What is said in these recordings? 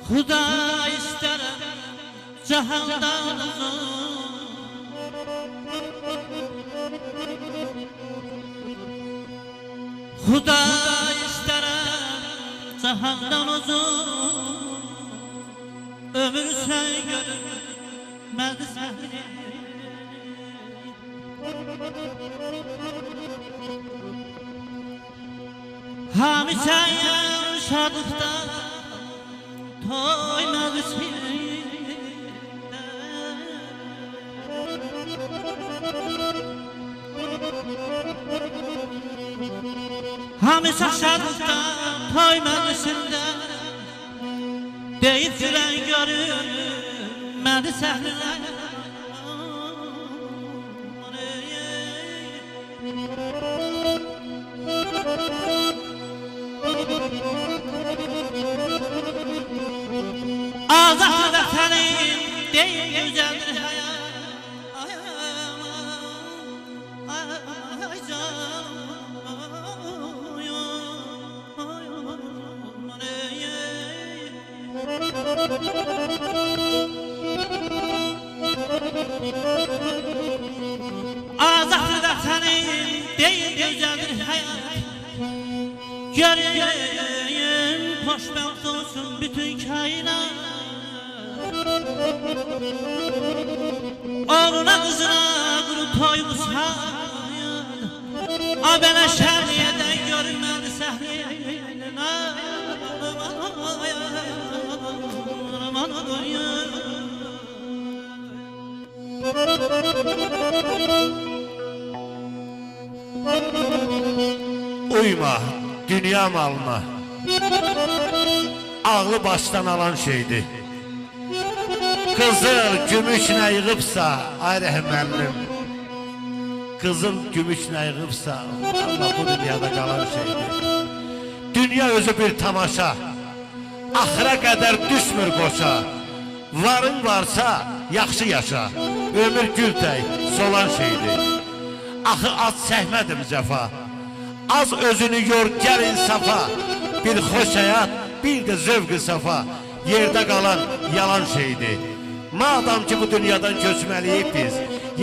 Xuda istərəm cahandan uzun, Xuda istərəm cahandan uzun, ömür sən görmədi səni. Hamı sən şadıqdan toymadı seni. Hamı sən şadıqdan toymadı seni. Deyib gülən görünmədi səhnələr. Azad vətənim deyil gözəldir həyat. Ay Azad vətənim deyil gözəldir həyat. Göreyim xoşbəxt olsun bütün kainat. Oğluna qızına quru toymusan, Abələ şərliyədən görünmədi səhnəyən. Uyma dünya malına, ağlı baştan alan şeydi. Kızıl gümüşlə yığıbsa, ay rəhmənlim, kızıl gümüşlə yığıbsa, Allah bu dünyada qalan şeydi. Dünya özü bir tamaşa, axıra qədər düşmür qoşa. Varın varsa, yaxşı yaşa, ömür gül tək solan şeydi. Axı az çəkmədim cəfa, az özünü yor gəl insafa. Bir xoş həyat, bir də zövq-ü safa, yerdə qalan yalan şeydi. Madam ki bu dünyadan köçməliyik biz,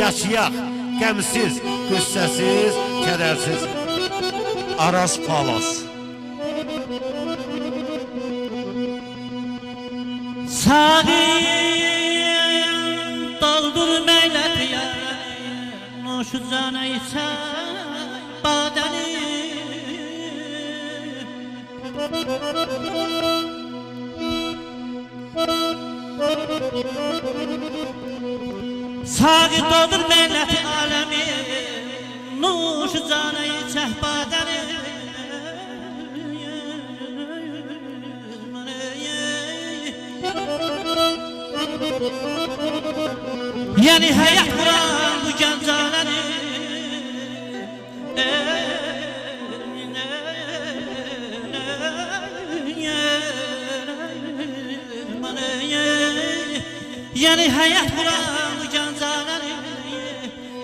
yaşayaq qəmsiz, qüssəsiz, kədərsiz. Aras Palas. Sağim doldur meylətiyə, Noşu canə içək badəni. Sağı doldur meyləti aləmi, Noşu canə içək badəni. Yani hayat vuran bu cancaları, yani hayat vuran bu cancaları,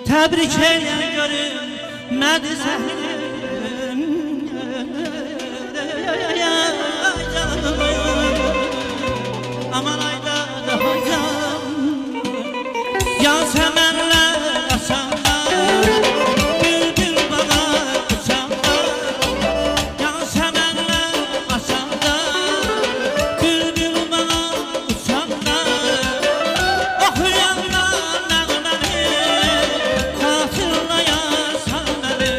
tebrik eyle görünmedi seni. Aman ayda da hocam, Yasemenler asanda, bülbül bana uçanda. Yasemenler asanda, bülbül bana uçanda. Okuyanlar nəğməni, xatırlayasan məni.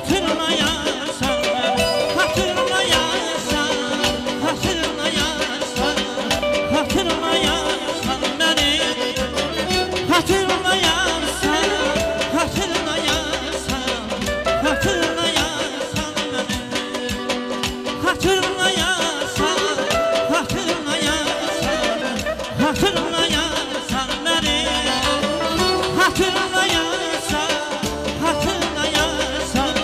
hatırlayarsan, hatırlayarsan, hatırlayarsan, hatırlayarsan beni, hatırlayarsan, hatırlayarsan, hatırlayarsan beni, hatırlayarsan, hatırlayarsan, hatırlayarsan beni, hatırlayarsan, hatırlayarsan,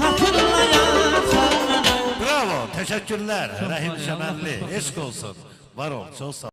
hatırlayarsan beni. Bravo, teşekkürler. Rahim Şemenli, eşk olsun. Var ol, çok sağ ol.